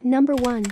Number 1.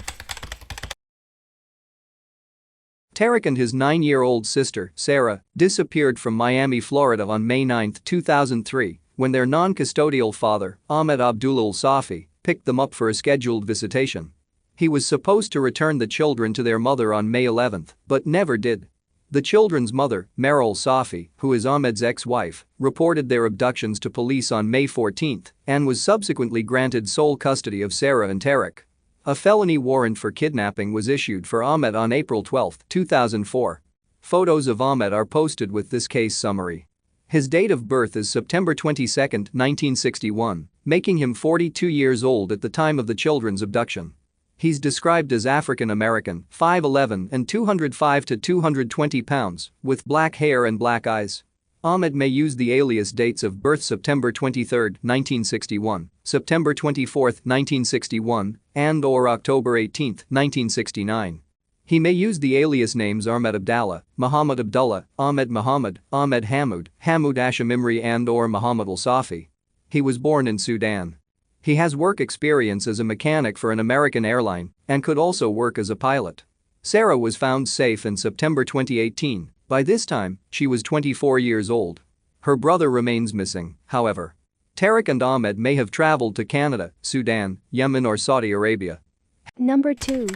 Tarek and his 9-year-old sister, Sarah, disappeared from Miami, Florida on May 9, 2003, when their non-custodial father, Ahmed Abdullah Safi, picked them up for a scheduled visitation. He was supposed to return the children to their mother on May 11, but never did. The children's mother, Meryl Safi, who is Ahmed's ex-wife, reported their abductions to police on May 14 and was subsequently granted sole custody of Sarah and Tarek. A felony warrant for kidnapping was issued for Ahmed on April 12, 2004. Photos of Ahmed are posted with this case summary. His date of birth is September 22, 1961, making him 42 years old at the time of the children's abduction. He's described as African American, 5'11" and 205 to 220 pounds, with black hair and black eyes. Ahmed may use the alias dates of birth September 23, 1961, September 24, 1961, and/or October 18, 1969. He may use the alias names Ahmed Abdallah, Muhammad Abdullah, Ahmed Muhammad, Ahmed Hamoud, Hamoud Asham Imri and/or Muhammad al-Safi. He was born in Sudan. He has work experience as a mechanic for an American airline and could also work as a pilot. Sarah was found safe in September 2018. By this time, she was 24 years old. Her brother remains missing, however. Tarek and Ahmed may have traveled to Canada, Sudan, Yemen or Saudi Arabia. Number 2.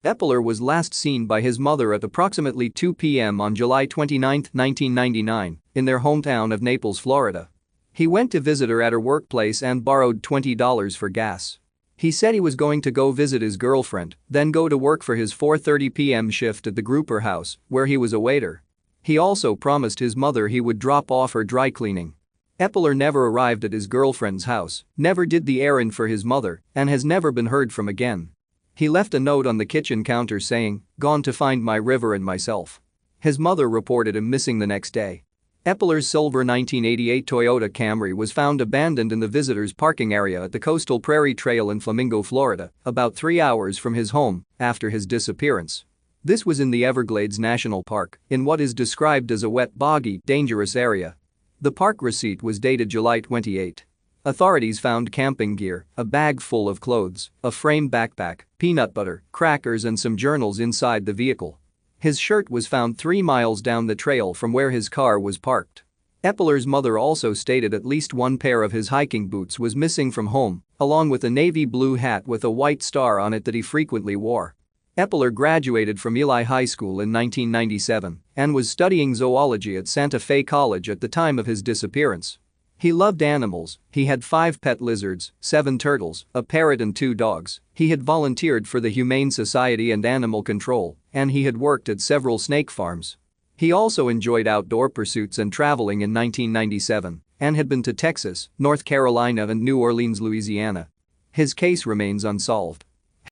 Eppler was last seen by his mother at approximately 2 p.m. on July 29, 1999, in their hometown of Naples, Florida. He went to visit her at her workplace and borrowed $20 for gas. He said he was going to go visit his girlfriend, then go to work for his 4:30 p.m. shift at the Grouper house, where he was a waiter. He also promised his mother he would drop off her dry cleaning. Eppler never arrived at his girlfriend's house, never did the errand for his mother, and has never been heard from again. He left a note on the kitchen counter saying, "Gone to find my river and myself." His mother reported him missing the next day. Eppler's silver 1988 Toyota Camry was found abandoned in the visitors' parking area at the Coastal Prairie Trail in Flamingo, Florida, about 3 hours from his home after his disappearance. This was in the Everglades National Park, in what is described as a wet, boggy, dangerous area. The park receipt was dated July 28. Authorities found camping gear, a bag full of clothes, a frame backpack, peanut butter, crackers and some journals inside the vehicle. His shirt was found 3 miles down the trail from where his car was parked. Eppler's mother also stated at least one pair of his hiking boots was missing from home, along with a navy blue hat with a white star on it that he frequently wore. Eppler graduated from Eli High School in 1997 and was studying zoology at Santa Fe College at the time of his disappearance. He loved animals. He had 5 pet lizards, 7 turtles, a parrot and 2 dogs. He had volunteered for the Humane Society and Animal Control, and he had worked at several snake farms. He also enjoyed outdoor pursuits and traveling in 1997 and had been to Texas, North Carolina and New Orleans, Louisiana. His case remains unsolved.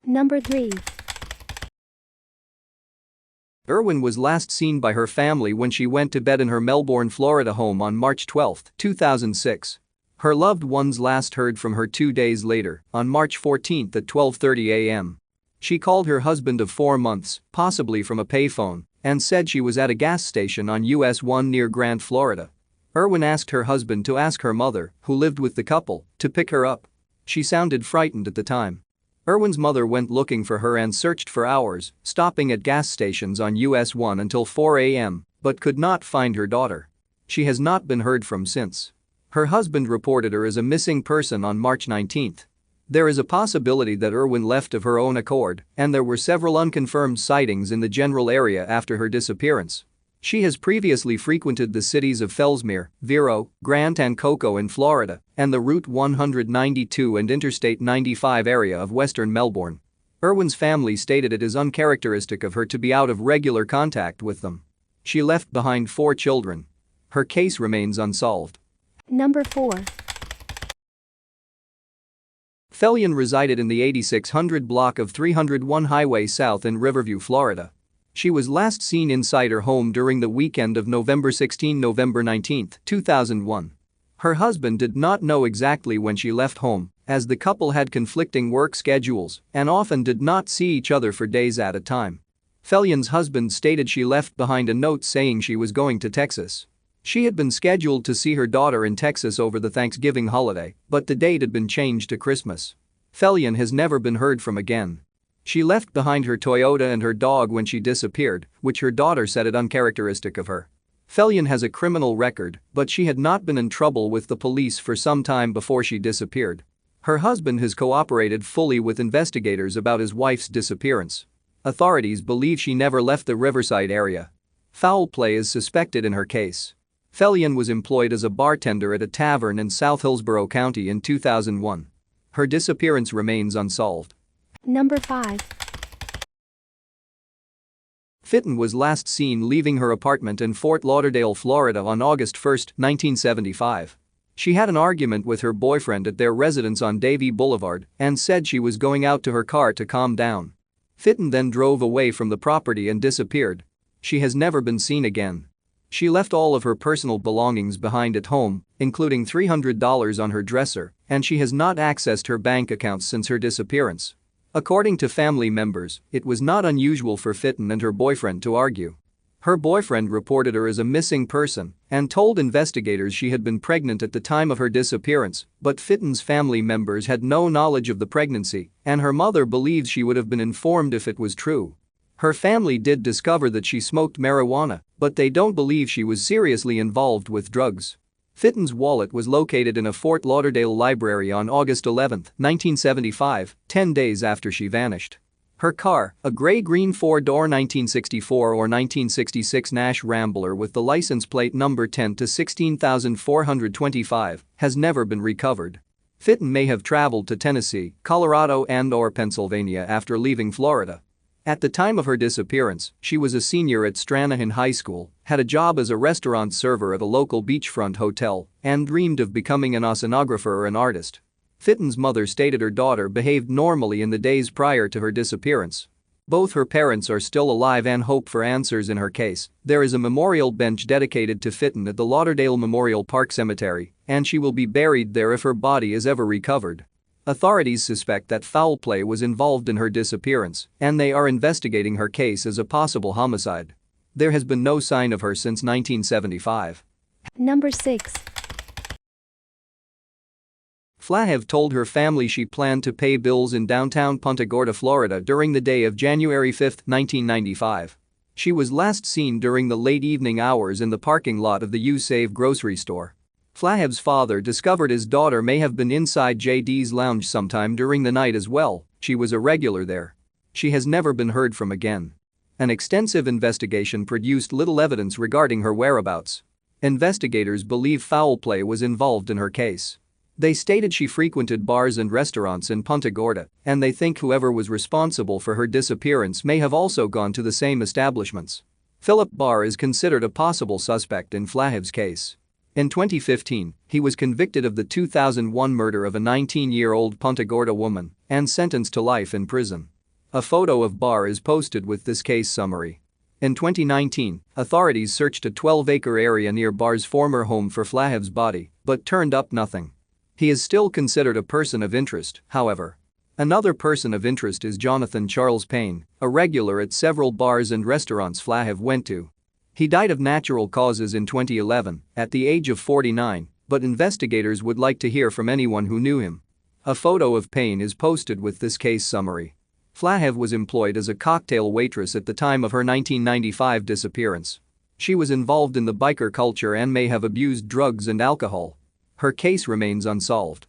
Number 3. Irwin was last seen by her family when she went to bed in her Melbourne, Florida home on March 12, 2006. Her loved ones last heard from her 2 days later, on March 14 at 12:30 a.m. She called her husband of 4 months, possibly from a payphone, and said she was at a gas station on US 1 near Grant, Florida. Irwin asked her husband to ask her mother, who lived with the couple, to pick her up. She sounded frightened at the time. Irwin's mother went looking for her and searched for hours, stopping at gas stations on US 1 until 4 a.m., but could not find her daughter. She has not been heard from since. Her husband reported her as a missing person on March 19. There is a possibility that Irwin left of her own accord, and there were several unconfirmed sightings in the general area after her disappearance. She has previously frequented the cities of Fellsmere, Vero, Grant and Cocoa in Florida, and the Route 192 and Interstate 95 area of western Melbourne. Irwin's family stated it is uncharacteristic of her to be out of regular contact with them. She left behind 4 children. Her case remains unsolved. Number 4. Fellion resided in the 8600 block of 301 Highway South in Riverview, Florida. She was last seen inside her home during the weekend of November 16–November 19, 2001. Her husband did not know exactly when she left home, as the couple had conflicting work schedules and often did not see each other for days at a time. Fellion's husband stated she left behind a note saying she was going to Texas. She had been scheduled to see her daughter in Texas over the Thanksgiving holiday, but the date had been changed to Christmas. Fellion has never been heard from again. She left behind her Toyota and her dog when she disappeared, which her daughter said it uncharacteristic of her. Fellion has a criminal record, but she had not been in trouble with the police for some time before she disappeared. Her husband has cooperated fully with investigators about his wife's disappearance. Authorities believe she never left the Riverside area. Foul play is suspected in her case. Fellion was employed as a bartender at a tavern in South Hillsborough County in 2001. Her disappearance remains unsolved. Number 5. Fittin was last seen leaving her apartment in Fort Lauderdale, Florida on August 1, 1975. She had an argument with her boyfriend at their residence on Davie Boulevard and said she was going out to her car to calm down. Fittin then drove away from the property and disappeared. She has never been seen again. She left all of her personal belongings behind at home, including $300 on her dresser, and she has not accessed her bank accounts since her disappearance. According to family members, it was not unusual for Fittin and her boyfriend to argue. Her boyfriend reported her as a missing person and told investigators she had been pregnant at the time of her disappearance, but Fittin's family members had no knowledge of the pregnancy, and her mother believes she would have been informed if it was true. Her family did discover that she smoked marijuana, but they don't believe she was seriously involved with drugs. Fittin's wallet was located in a Fort Lauderdale library on August 11, 1975, 10 days after she vanished. Her car, a gray-green four-door 1964 or 1966 Nash Rambler with the license plate number 10 to 16425, has never been recovered. Fittin may have traveled to Tennessee, Colorado and/or Pennsylvania after leaving Florida. At the time of her disappearance, she was a senior at Stranahan High School, had a job as a restaurant server at a local beachfront hotel, and dreamed of becoming an oceanographer or an artist. Fittin's mother stated her daughter behaved normally in the days prior to her disappearance. Both her parents are still alive and hope for answers in her case. There is a memorial bench dedicated to Fittin at the Lauderdale Memorial Park Cemetery, and she will be buried there if her body is ever recovered. Authorities suspect that foul play was involved in her disappearance, and they are investigating her case as a possible homicide. There has been no sign of her since 1975. Number 6. Flahive told her family she planned to pay bills in downtown Punta Gorda, Florida during the day of January 5, 1995. She was last seen during the late evening hours in the parking lot of the U-Save grocery store. Flahive's father discovered his daughter may have been inside JD's lounge sometime during the night as well. She was a regular there. She has never been heard from again. An extensive investigation produced little evidence regarding her whereabouts. Investigators believe foul play was involved in her case. They stated she frequented bars and restaurants in Punta Gorda, and they think whoever was responsible for her disappearance may have also gone to the same establishments. Philip Barr is considered a possible suspect in Flahive's case. In 2015, he was convicted of the 2001 murder of a 19-year-old Punta Gorda woman and sentenced to life in prison. A photo of Barr is posted with this case summary. In 2019, authorities searched a 12-acre area near Barr's former home for Flahive's body, but turned up nothing. He is still considered a person of interest, however. Another person of interest is Jonathan Charles Payne, a regular at several bars and restaurants Flahive went to. He died of natural causes in 2011, at the age of 49, but investigators would like to hear from anyone who knew him. A photo of Payne is posted with this case summary. Flahive was employed as a cocktail waitress at the time of her 1995 disappearance. She was involved in the biker culture and may have abused drugs and alcohol. Her case remains unsolved.